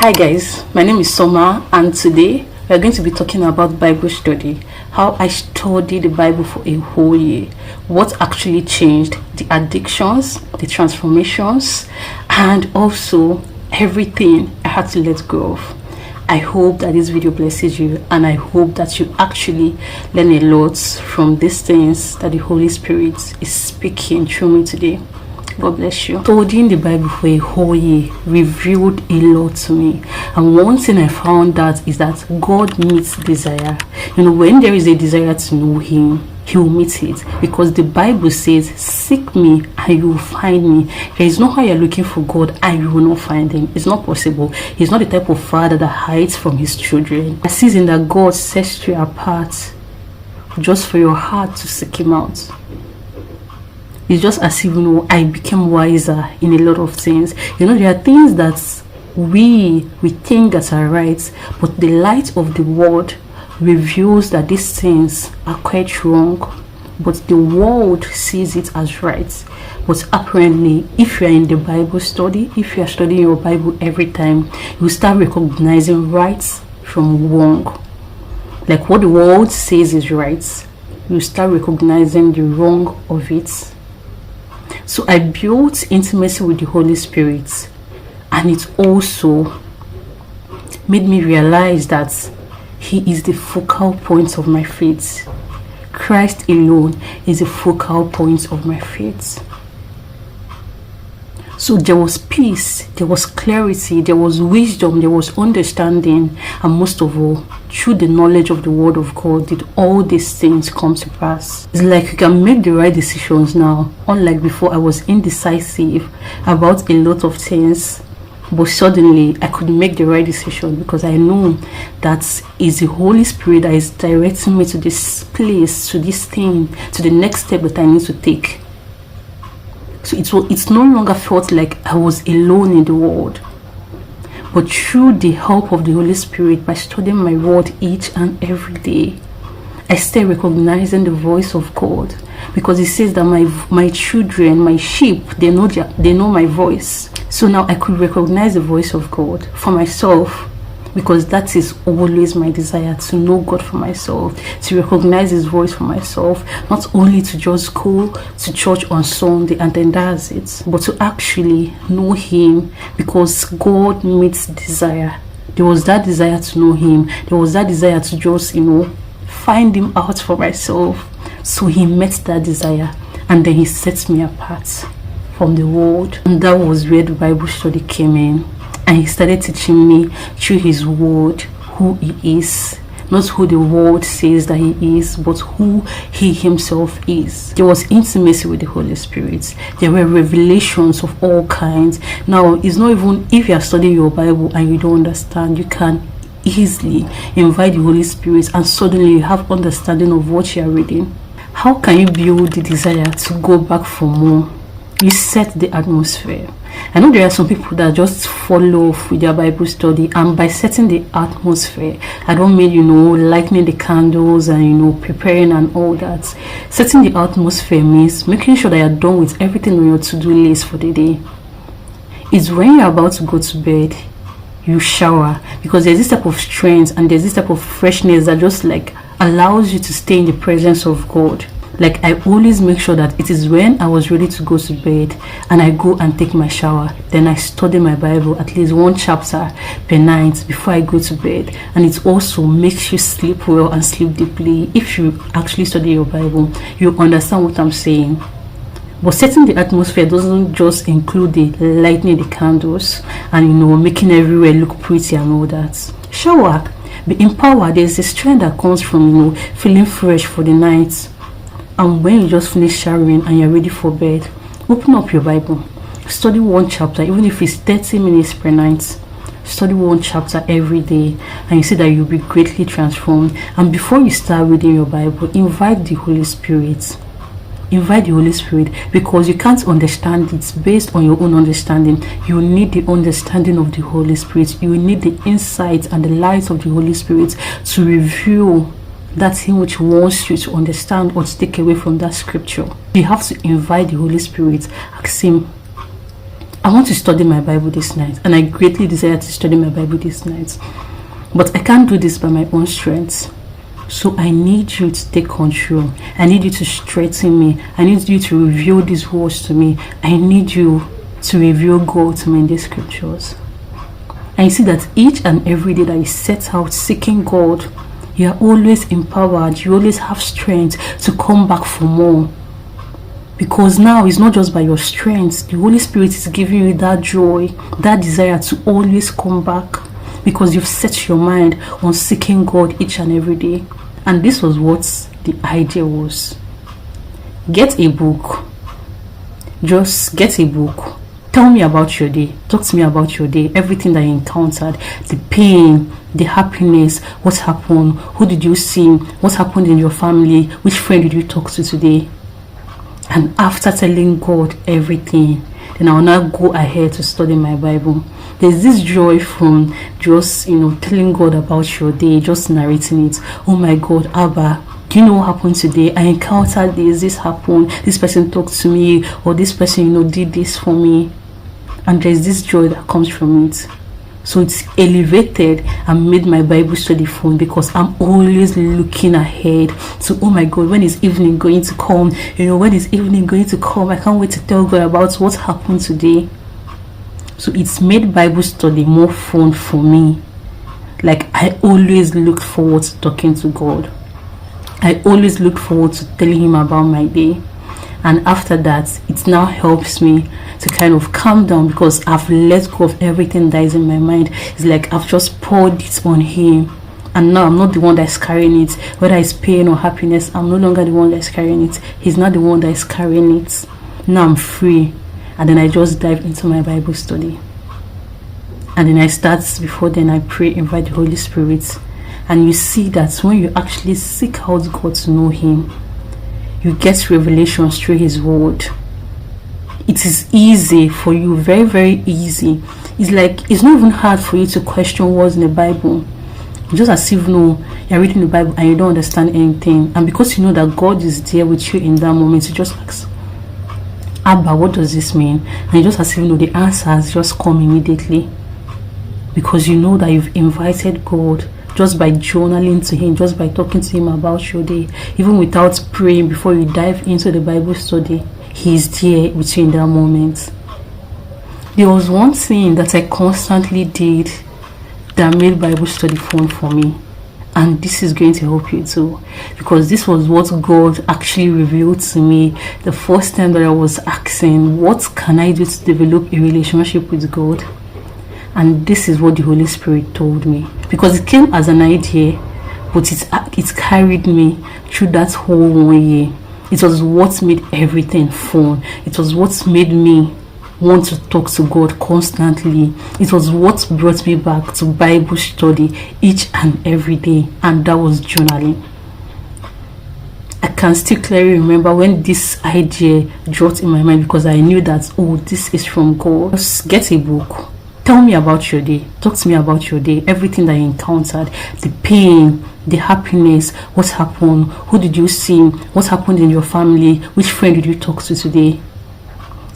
Hi guys, my name is Soma, and today we are going to be talking about Bible study, how I studied the Bible for a whole year, what actually changed, the addictions, the transformations, and also everything I had to let go of. I hope that this video blesses you, and I hope that you actually learn a lot from these things that the Holy Spirit is speaking through me today. God bless you. Studying the Bible for a whole year revealed a lot to me, and one thing I found out is that God meets desire. When there is a desire to know Him, He will meet it, because the Bible says, seek me and you will find me. There is no how you're looking for God and you will not find Him. It's not possible. He's not the type of father that hides from his children. A season that God sets you apart just for your heart to seek Him out. It's just as if, I became wiser in a lot of things. There are things that we think that are right, but the light of the world reveals that these things are quite wrong, but the world sees it as right. But apparently, if you are in the Bible study, if you are studying your Bible every time, you start recognizing right from wrong. Like what the world says is right, you start recognizing the wrong of it. So I built intimacy with the Holy Spirit, and it also made me realize that He is the focal point of my faith. Christ alone is the focal point of my faith. So there was peace, there was clarity, there was wisdom, there was understanding, and most of all, through the knowledge of the Word of God, did all these things come to pass. It's like you can make the right decisions now. Unlike before, I was indecisive about a lot of things, but suddenly I could make the right decision because I know that it's the Holy Spirit that is directing me to this place, to this thing, to the next step that I need to take. So it's no longer felt like I was alone in the world. But through the help of the Holy Spirit, by studying my word each and every day, I start recognizing the voice of God, because He says that my children, my sheep, they know my voice. So now I could recognize the voice of God for myself, because that is always my desire, to know God for myself, to recognize His voice for myself, not only to just go to church on Sunday and then that's it, but to actually know Him, because God meets desire. There was that desire to know Him. There was that desire to just, find Him out for myself. So He met that desire, and then He sets me apart from the world. And that was where the Bible study came in. And He started teaching me through His word who He is. Not who the world says that He is, but who He Himself is. There was intimacy with the Holy Spirit. There were revelations of all kinds. Now, it's not even if you are studying your Bible and you don't understand, you can easily invite the Holy Spirit and suddenly you have understanding of what you are reading. How can you build the desire to go back for more? You set the atmosphere. I know there are some people that just follow with their Bible study, and by setting the atmosphere, I don't mean lighting the candles and preparing and all that. Setting the atmosphere means making sure that you're done with everything on your to-do list for the day. It's when you're about to go to bed, you shower, because there's this type of strength and there's this type of freshness that just allows you to stay in the presence of God. I always make sure that it is when I was ready to go to bed and I go and take my shower, then I study my Bible, at least one chapter per night before I go to bed. And it also makes you sleep well and sleep deeply. If you actually study your Bible, you understand what I'm saying. But setting the atmosphere doesn't just include the lighting the candles and making everywhere look pretty and all that. Shower, be empowered. There's a strength that comes from feeling fresh for the night. And when you just finish showering and you're ready for bed, open up your Bible, study one chapter, even if it's 30 minutes per night. Study one chapter every day, and you see that you'll be greatly transformed. And before you start reading your Bible, invite the Holy Spirit. Invite the Holy Spirit, because you can't understand it based on your own understanding. You need the understanding of the Holy Spirit. You need the insight and the light of the Holy Spirit to reveal that thing which wants you to understand or to take away from that scripture. You have to invite the Holy Spirit. Ask Him, I want to study my Bible this night, and I greatly desire to study my Bible this night, but I can't do this by my own strength. So I need you to take control. I need you to strengthen me. I need you to reveal these words to me. I need you to reveal God to me in these scriptures. And you see that each and every day that you set out seeking God, you are always empowered. You always have strength to come back for more. Because now it's not just by your strength. The Holy Spirit is giving you that joy, that desire to always come back. Because you've set your mind on seeking God each and every day. And this was what the idea was. Get a book. Just get a book. Tell me about your day. Talk to me about your day. Everything that you encountered. The pain, the happiness, what happened, who did you see, what happened in your family, which friend did you talk to today. And after telling God everything, then I will now go ahead to study my Bible. There's this joy from just, telling God about your day, just narrating it. Oh my God, Abba, do you know what happened today? I encountered this happened, this person talked to me, or this person, did this for me. And there's this joy that comes from it. So it's elevated and made my Bible study fun, because I'm always looking ahead to, oh my God, when is evening going to come? When is evening going to come? I can't wait to tell God about what happened today. So it's made Bible study more fun for me. Like, I always look forward to talking to God. I always look forward to telling him about my day. And after that, it now helps me to kind of calm down, because I've let go of everything that is in my mind. It's like I've just poured it on him. And now I'm not the one that's carrying it. Whether it's pain or happiness, I'm no longer the one that's carrying it. He's not the one that is carrying it. Now I'm free. And then I just dive into my Bible study. And then I start, before then I pray, invite the Holy Spirit. And you see that when you actually seek out God to know him, you get revelations through his word. It is easy for you, very, very easy. It's like, it's not even hard for you to question what's in the Bible. Just as if you're reading the Bible and you don't understand anything. And because you know that God is there with you in that moment, you just ask, Abba, what does this mean? And you just as if the answers just come immediately. Because you know that you've invited God just by journaling to him, just by talking to him about your day. Even without praying, before you dive into the Bible study, he is there with you in that moment. There was one thing that I constantly did that made Bible study fun for me. And this is going to help you too, because this was what God actually revealed to me the first time that I was asking, what can I do to develop a relationship with God? And this is what the Holy Spirit told me, because it came as an idea, but it carried me through that whole 1 year. It was what made everything fun. It was what made me want to talk to God constantly. It was what brought me back to Bible study each and every day, and that was journaling. I can still clearly remember when this idea dropped in my mind, because I knew that, oh, this is from God. Just get a book. Tell me about your day. Talk to me about your day. Everything that you encountered, the pain, the happiness, what happened, who did you see, what happened in your family, which friend did you talk to today.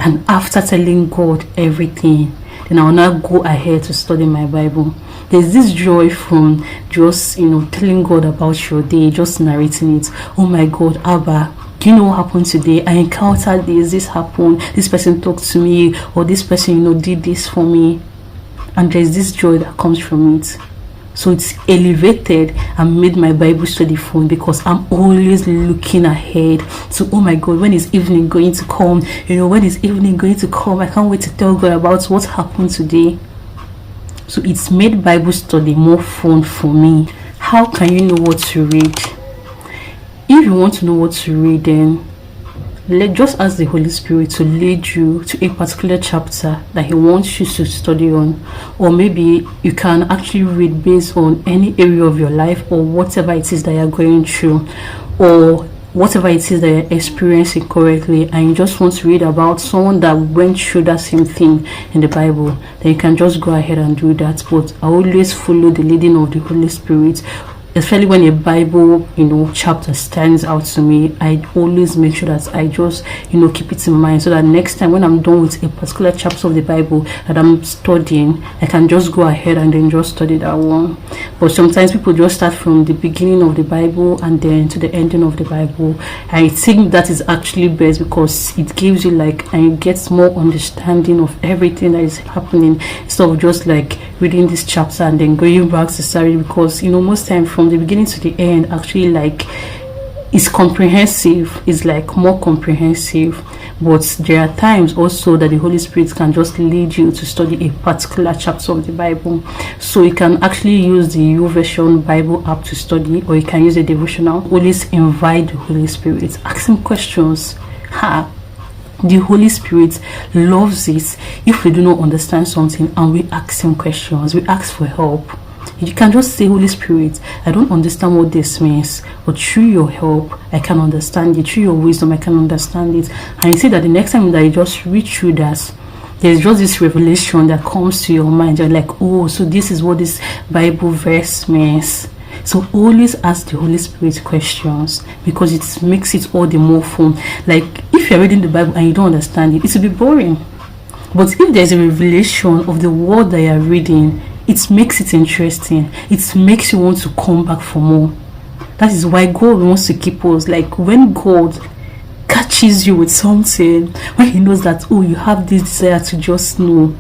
And after telling God everything, then I will now go ahead to study my Bible. There's this joy from just, telling God about your day, just narrating it. Oh my God, Abba, do you know what happened today? I encountered this happened, this person talked to me, or this person, did this for me. And there's this joy that comes from it. So it's elevated and made my Bible study fun, because I'm always looking ahead to, oh my God, when is evening going to come? When is evening going to come? I can't wait to tell God about what happened today. So it's made Bible study more fun for me. How can you know what to read? If you want to know what to read, then just ask the Holy Spirit to lead you to a particular chapter that he wants you to study on. Or maybe you can actually read based on any area of your life, or whatever it is that you're going through, or whatever it is that you're experiencing correctly, and you just want to read about someone that went through that same thing in the Bible, then you can just go ahead and do that. But I always follow the leading of the Holy Spirit. especially when a Bible, chapter stands out to me, I always make sure that I just, keep it in mind, so that next time when I'm done with a particular chapter of the Bible that I'm studying, I can just go ahead and then just study that one. But sometimes people just start from the beginning of the Bible and then to the ending of the Bible. I think that is actually best, because it gives you and you get more understanding of everything that is happening, instead of just reading this chapter and then going back to study, because most time from the beginning to the end actually it's comprehensive, it's more comprehensive. But there are times also that the Holy Spirit can just lead you to study a particular chapter of the Bible. So you can actually use the YouVersion Bible app to study, or you can use a devotional. Always invite the Holy Spirit, ask him questions. The Holy Spirit loves it if we do not understand something and we ask him questions, we ask for help. You can just say, Holy Spirit, I don't understand what this means, but through your help I can understand it, through your wisdom I can understand it. And you see that the next time that you just read through that, there's just this revelation that comes to your mind. You're like, oh, so this is what this Bible verse means. So always ask the Holy Spirit questions, because it makes it all the more fun. If you're reading the Bible and you don't understand it, it will be boring. But if there's a revelation of the word that you're reading, it makes it interesting. It makes you want to come back for more. That is why God wants to keep us. When God catches you with something, when he knows that, oh, you have this desire to just know,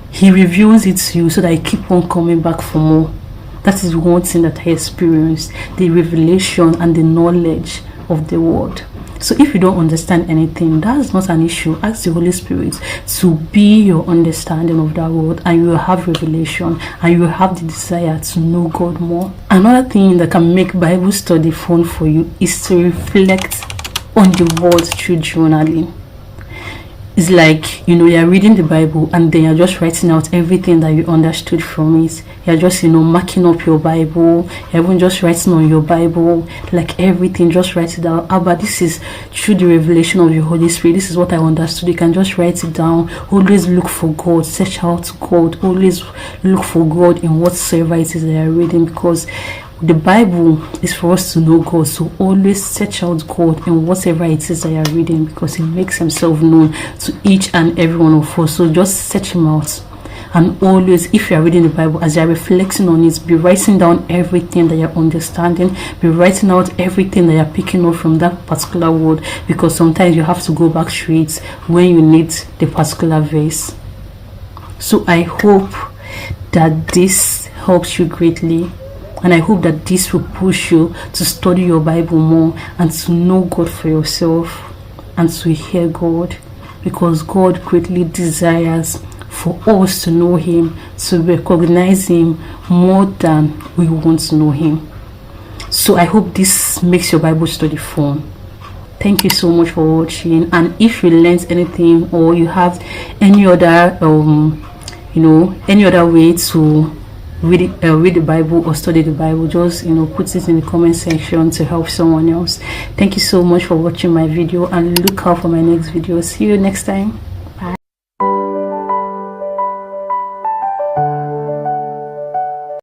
he reveals it to you so that you keep on coming back for more. That is one thing that I experienced, the revelation and the knowledge of the word. So if you don't understand anything, that's not an issue. Ask the Holy Spirit to be your understanding of that word, and you will have revelation, and you will have the desire to know God more. Another thing that can make Bible study fun for you is to reflect on the word through journaling. It's you're reading the Bible and then you're just writing out everything that you understood from it. You're just, marking up your Bible. You're even just writing on your Bible, everything, just write it down. But this is through the revelation of the Holy Spirit. This is what I understood. You can just write it down. Always look for God. Search out God. Always look for God in whatsoever it is that you're reading, because the Bible is for us to know God. So always search out God in whatever it is that you're reading, because he makes himself known to each and every one of us. So just search him out. And always, if you're reading the Bible, as you're reflecting on it, be writing down everything that you're understanding, be writing out everything that you're picking up from that particular word, because sometimes you have to go back to it when you need the particular verse. So I hope that this helps you greatly, and I hope that this will push you to study your Bible more and to know God for yourself and to hear God, because God greatly desires for us to know him, to recognize him more than we want to know him. So I hope this makes your Bible study fun. Thank you so much for watching. And if you learned anything, or you have any other any other way to read the Bible or study the Bible, just put it in the comment section to help someone else. Thank you so much for watching my video, and look out for my next video. See you next time.